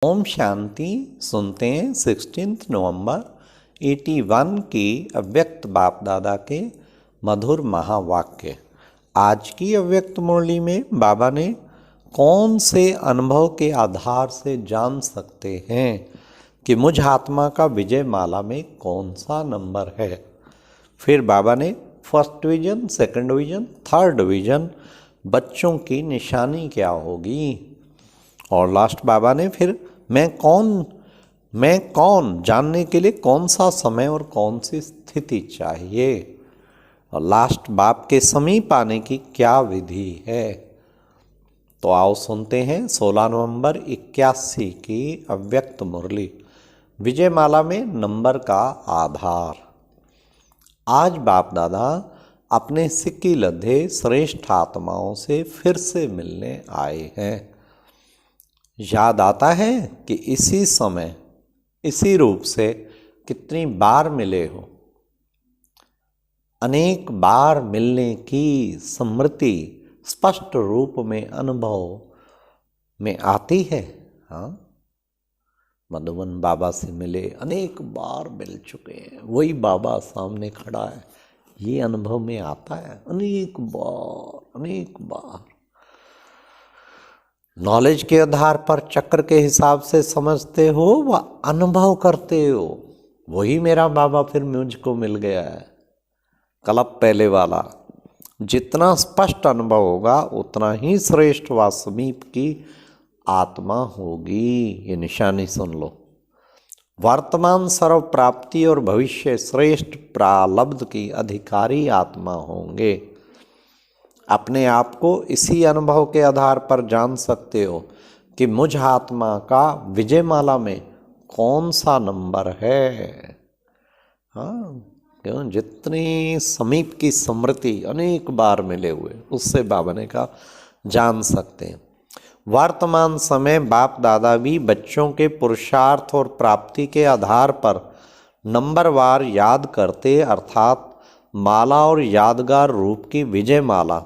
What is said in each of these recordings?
ओम शांति। सुनते हैं 16 नवंबर 81 की अव्यक्त बाप दादा के मधुर महावाक्य। आज की अव्यक्त मुरली में बाबा ने कौन से अनुभव के आधार से जान सकते हैं कि मुझ आत्मा का विजय माला में कौन सा नंबर है। फिर बाबा ने first division, second division, third division बच्चों की निशानी क्या होगी, और लास्ट बाबा ने फिर मैं कौन जानने के लिए कौन सा समय और कौन सी स्थिति चाहिए, और लास्ट बाप के समीप आने की क्या विधि है। तो आओ सुनते हैं 16 नवंबर 81 की अव्यक्त मुरली, विजयमाला में नंबर का आधार। आज बाप दादा अपने सिक्की लद्दे श्रेष्ठ आत्माओं से फिर से मिलने आए हैं। याद आता है कि इसी समय इसी रूप से कितनी बार मिले हो। अनेक बार मिलने की स्मृति स्पष्ट रूप में अनुभव में आती है। हाँ, मधुबन बाबा से मिले, अनेक बार मिल चुके हैं, वही बाबा सामने खड़ा है, ये अनुभव में आता है। अनेक बार नॉलेज के आधार पर चक्र के हिसाब से समझते हो व अनुभव करते हो, वही मेरा बाबा फिर मुझको मिल गया है। कल्प पहले वाला जितना स्पष्ट अनुभव होगा उतना ही श्रेष्ठ व समीप की आत्मा होगी। ये निशानी सुन लो। वर्तमान सर्व प्राप्ति और भविष्य श्रेष्ठ प्रालब्ध की अधिकारी आत्मा होंगे। अपने आप को इसी अनुभव के आधार पर जान सकते हो कि मुझ आत्मा का विजयमाला में कौन सा नंबर है। हाँ, क्यों जितनी समीप की स्मृति अनेक बार मिले हुए, उससे बाबा ने कहा जान सकते हैं। वर्तमान समय बाप दादा भी बच्चों के पुरुषार्थ और प्राप्ति के आधार पर नंबरवार याद करते, अर्थात माला और यादगार रूप की विजय माला,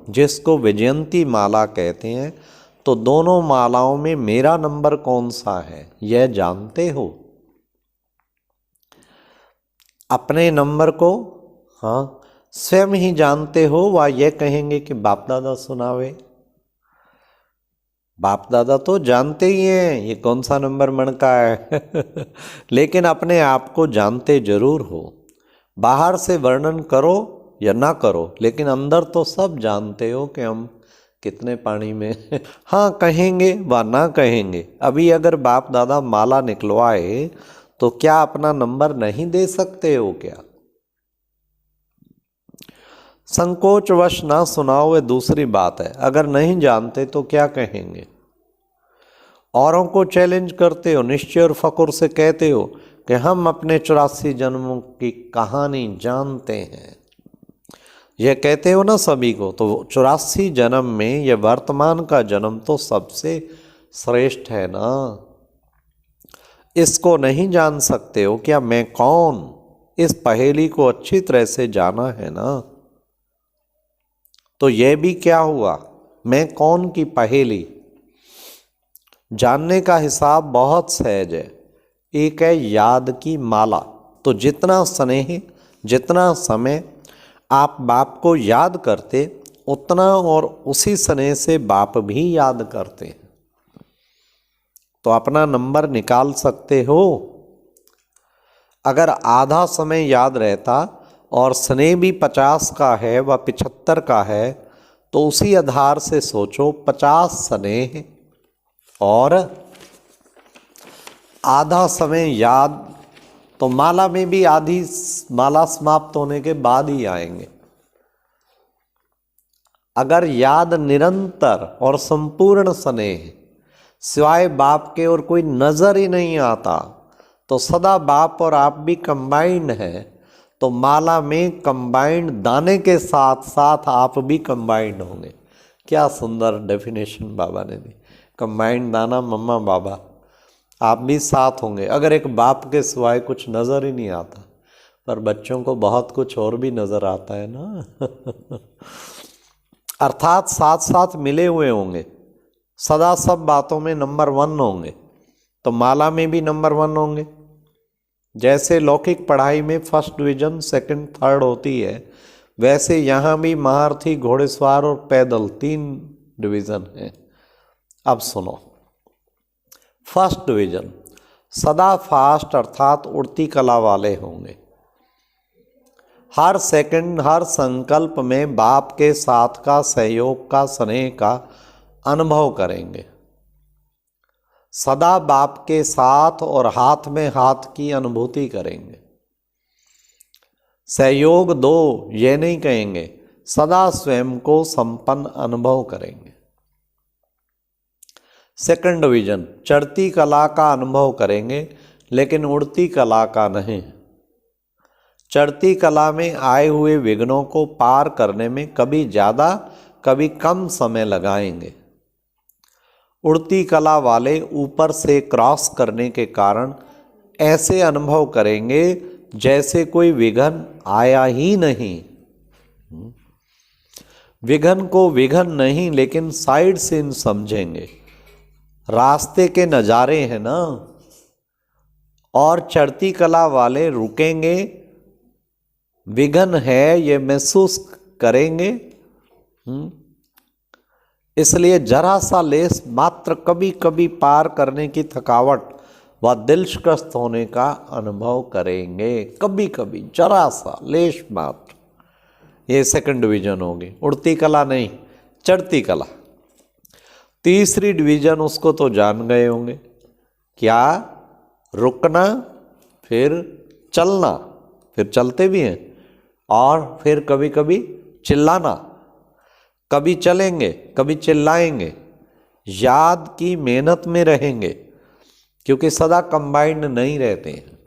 जिसको विजयंती माला कहते हैं। तो दोनों मालाओं में मेरा नंबर कौन सा है यह जानते हो। अपने नंबर को हाँ स्वयं ही जानते हो, व यह कहेंगे कि बाप दादा सुनावे। बाप दादा तो जानते ही हैं ये कौन सा नंबर मन का है लेकिन अपने आप को जानते जरूर हो। बाहर से वर्णन करो या ना करो, लेकिन अंदर तो सब जानते हो कि हम कितने पानी में हाँ कहेंगे व ना कहेंगे। अभी अगर बाप दादा माला निकलवाए तो क्या अपना नंबर नहीं दे सकते हो क्या? संकोचवश ना सुनाओ वे दूसरी बात है, अगर नहीं जानते तो क्या कहेंगे। औरों को चैलेंज करते हो, निश्चय और फकुर से कहते हो कि हम अपने 84 जन्मों की कहानी जानते हैं। यह कहते हो ना सभी को, तो 84 जन्म में यह वर्तमान का जन्म तो सबसे श्रेष्ठ है ना। इसको नहीं जान सकते हो क्या मैं कौन? इस पहेली को अच्छी तरह से जाना है ना। तो यह भी क्या हुआ, मैं कौन की पहेली जानने का हिसाब बहुत सहज है। एक है याद की माला। तो जितना स्नेह, जितना समय आप बाप को याद करते, उतना और उसी स्नेह से बाप भी याद करते हैं। तो अपना नंबर निकाल सकते हो। अगर आधा समय याद रहता और स्नेह भी 50 का है व 75 का है, तो उसी आधार से सोचो 50 स्नेह और आधा समय याद, तो माला में भी आधी माला समाप्त होने के बाद ही आएंगे। अगर याद निरंतर और संपूर्ण स्नेह, सिवाय बाप के और कोई नजर ही नहीं आता, तो सदा बाप और आप भी कंबाइंड है। तो माला में कंबाइंड दाने के साथ साथ आप भी कंबाइंड होंगे। क्या सुंदर डेफिनेशन बाबा ने दी। कंबाइंड दाना मम्मा बाबा, आप भी साथ होंगे। अगर एक बाप के सिवाय कुछ नज़र ही नहीं आता, पर बच्चों को बहुत कुछ और भी नज़र आता है ना अर्थात साथ साथ मिले हुए होंगे, सदा सब बातों में नंबर 1 होंगे। तो माला में भी नंबर 1 होंगे। जैसे लौकिक पढ़ाई में फर्स्ट डिवीजन, सेकंड, थर्ड होती है, वैसे यहाँ भी महारथी, घोड़ेसवार और पैदल 3 डिवीजन है। अब सुनो, फर्स्ट डिवीजन सदा फास्ट अर्थात उड़ती कला वाले होंगे। हर सेकंड, हर संकल्प में बाप के साथ का, सहयोग का, स्नेह का अनुभव करेंगे। सदा बाप के साथ और हाथ में हाथ की अनुभूति करेंगे। सहयोग दो ये नहीं कहेंगे, सदा स्वयं को संपन्न अनुभव करेंगे। सेकंड डिवीजन चढ़ती कला का अनुभव करेंगे, लेकिन उड़ती कला का नहीं। चढ़ती कला में आए हुए विघ्नों को पार करने में कभी ज़्यादा कभी कम समय लगाएंगे। उड़ती कला वाले ऊपर से क्रॉस करने के कारण ऐसे अनुभव करेंगे जैसे कोई विघ्न आया ही नहीं। विघ्न को विघ्न नहीं, लेकिन साइड सीन समझेंगे। रास्ते के नज़ारे हैं ना। और चढ़ती कला वाले रुकेंगे, विघ्न है ये महसूस करेंगे। इसलिए जरा सा लेस मात्र कभी कभी पार करने की थकावट व दिलशिकस्त होने का अनुभव करेंगे। कभी कभी जरा सा लेस मात्र, ये सेकंड डिवीजन होगी। उड़ती कला नहीं, चढ़ती कला। तीसरी डिवीजन उसको तो जान गए होंगे, क्या? रुकना, फिर चलना, फिर चलते भी हैं, और फिर कभी कभी चिल्लाना। कभी चलेंगे, कभी चिल्लाएंगे। याद की मेहनत में रहेंगे, क्योंकि सदा कंबाइंड नहीं रहते हैं।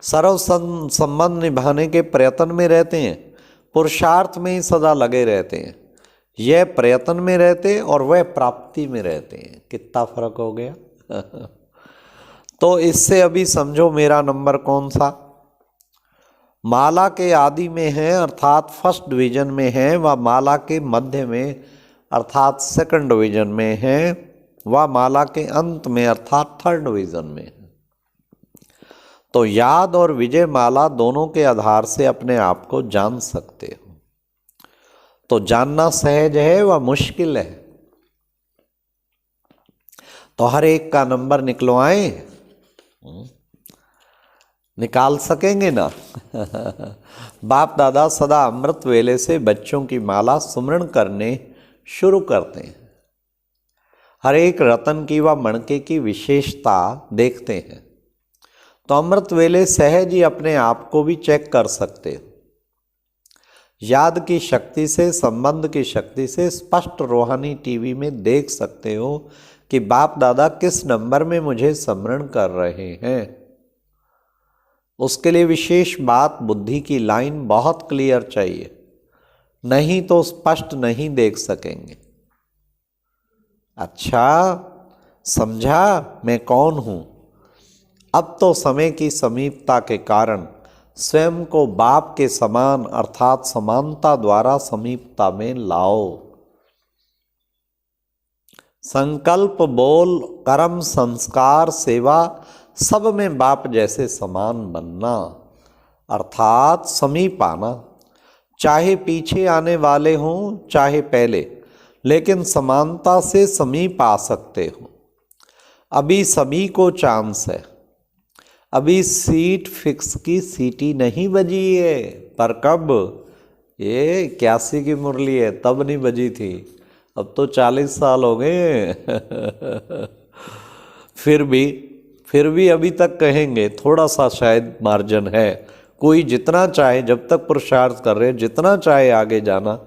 सर्व संबंध निभाने के प्रयत्न में रहते हैं, पुरुषार्थ में ही सदा लगे रहते हैं। यह प्रयत्न में रहते और वह प्राप्ति में रहते हैं। कितना फर्क हो गया। तो इससे अभी समझो मेरा नंबर कौन सा। माला के आदि में है अर्थात फर्स्ट डिवीजन में है, व माला के मध्य में अर्थात सेकंड डिवीजन में है, व माला के अंत में अर्थात थर्ड डिवीजन में है। तो याद और विजय माला दोनों के आधार से अपने आप को जान सकते हो। तो जानना सहज है व मुश्किल है। तो हर एक का नंबर निकलवाएं, निकाल सकेंगे ना। बाप दादा सदा अमृत वेले से बच्चों की माला सुमरण करने शुरू करते हैं। हर एक रतन की व मणके की विशेषता देखते हैं। तो अमृत वेले सहज ही अपने आप को भी चेक कर सकते हो। याद की शक्ति से, संबंध की शक्ति से स्पष्ट रूहानी टीवी में देख सकते हो कि बाप दादा किस नंबर में मुझे स्मरण कर रहे हैं। उसके लिए विशेष बात, बुद्धि की लाइन बहुत क्लियर चाहिए, नहीं तो स्पष्ट नहीं देख सकेंगे। अच्छा समझा मैं कौन हूं। अब तो समय की समीपता के कारण स्वयं को बाप के समान अर्थात समानता द्वारा समीपता में लाओ। संकल्प, बोल, कर्म, संस्कार, सेवा सब में बाप जैसे समान बनना अर्थात समीप आना। चाहे पीछे आने वाले हों चाहे पहले, लेकिन समानता से समीप आ सकते हो। अभी सभी को चांस है। अभी सीट फिक्स की सीटी नहीं बजी है, पर कब? ये 81 की मुरली है, तब नहीं बजी थी। अब तो 40 साल हो गए। फिर भी अभी तक कहेंगे थोड़ा सा शायद मार्जिन है। कोई जितना चाहे, जब तक पुरुषार्थ कर रहे, जितना चाहे आगे जाना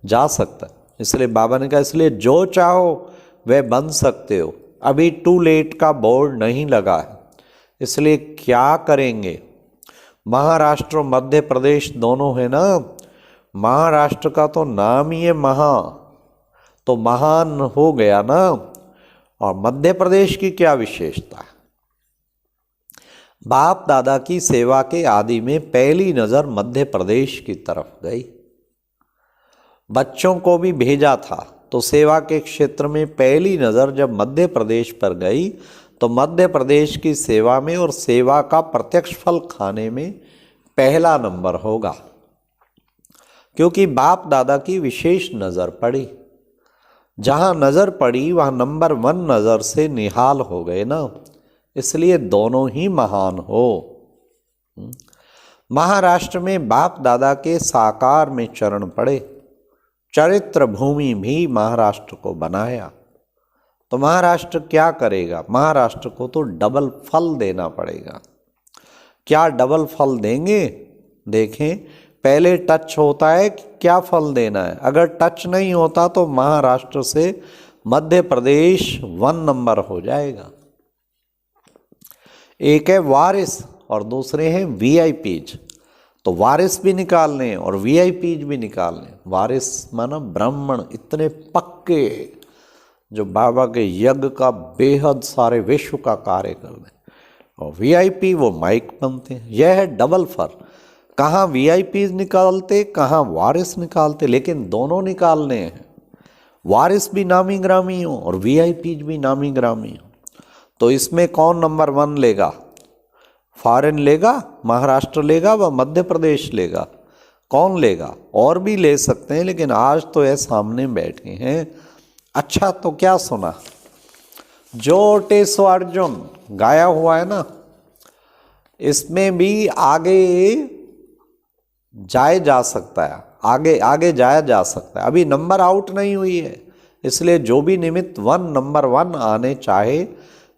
जा सकता है। इसलिए बाबा ने कहा, इसलिए जो चाहो वह बन सकते हो। अभी टू लेट का बोर्ड नहीं लगा है। इसलिए क्या करेंगे? महाराष्ट्र और मध्य प्रदेश दोनों है ना। महाराष्ट्र का तो नाम ही है महा, तो महान हो गया ना। और मध्य प्रदेश की क्या विशेषता है? बाप दादा की सेवा के आदि में पहली नजर मध्य प्रदेश की तरफ गई। बच्चों को भी भेजा था, तो सेवा के क्षेत्र में पहली नजर जब मध्य प्रदेश पर गई तो मध्य प्रदेश की सेवा में और सेवा का प्रत्यक्ष फल खाने में पहला नंबर होगा, क्योंकि बाप दादा की विशेष नज़र पड़ी। जहाँ नज़र पड़ी वहाँ नंबर 1 नज़र से निहाल हो गए ना, इसलिए दोनों ही महान हो। महाराष्ट्र में बाप दादा के साकार में चरण पड़े, चरित्र भूमि भी महाराष्ट्र को बनाया। तो महाराष्ट्र क्या करेगा? महाराष्ट्र को तो डबल फल देना पड़ेगा। क्या डबल फल देंगे? देखें, पहले टच होता है कि क्या फल देना है। अगर टच नहीं होता तो महाराष्ट्र से मध्य प्रदेश 1 नंबर हो जाएगा। एक है वारिस और दूसरे हैं वीआईपीज। तो वारिस भी निकालने और वीआईपीज भी निकालने। वारिस माना ब्राह्मण इतने पक्के जो बाबा के यज्ञ का बेहद सारे विश्व का कार्य कर दें, और वीआईपी वो माइक बनते हैं। यह है डबल फल। कहाँ वीआईपीज निकालते, कहाँ वारिस निकालते, लेकिन दोनों निकालने हैं। वारिस भी नामी ग्रामी हो और वीआईपीज भी नामी ग्रामी हो। तो इसमें कौन नंबर 1 लेगा? फॉरेन लेगा, महाराष्ट्र लेगा व मध्य प्रदेश लेगा? कौन लेगा? और भी ले सकते हैं, लेकिन आज तो ये सामने बैठे हैं। अच्छा, तो क्या सुना? जो टेसो अर्जुन गाया हुआ है ना, इसमें भी आगे जाया जा सकता है, आगे जाया जा सकता है। अभी नंबर आउट नहीं हुई है, इसलिए जो भी निमित्त नंबर 1 आने चाहे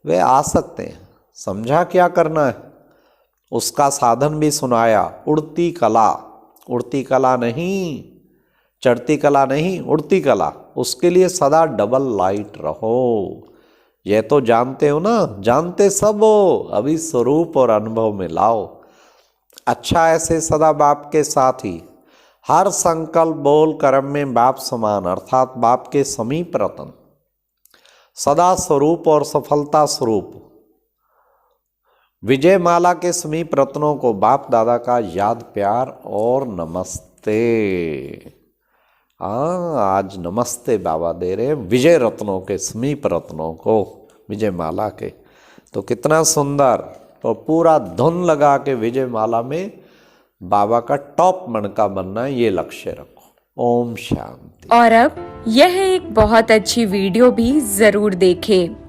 वे आ सकते हैं। समझा क्या करना है? उसका साधन भी सुनाया। उड़ती कला, उड़ती कला नहीं, चढ़ती कला नहीं, उड़ती कला। उसके लिए सदा डबल लाइट रहो। ये तो जानते हो ना, जानते सब हो, अभी स्वरूप और अनुभव में लाओ। अच्छा, ऐसे सदा बाप के साथ ही हर संकल्प बोल कर्म में बाप समान, अर्थात बाप के समीप रतन, सदा स्वरूप और सफलता स्वरूप विजय माला के समीप रत्नों को बाप दादा का याद प्यार और नमस्ते। आज नमस्ते बाबा दे रहे हैं विजय रत्नों के समीप रत्नों को, विजय माला के। तो कितना सुंदर। तो पूरा धुन लगा के विजय माला में बाबा का टॉप मणका बनना है, ये लक्ष्य रखो। ओम शांति। और अब यह एक बहुत अच्छी वीडियो भी जरूर देखें।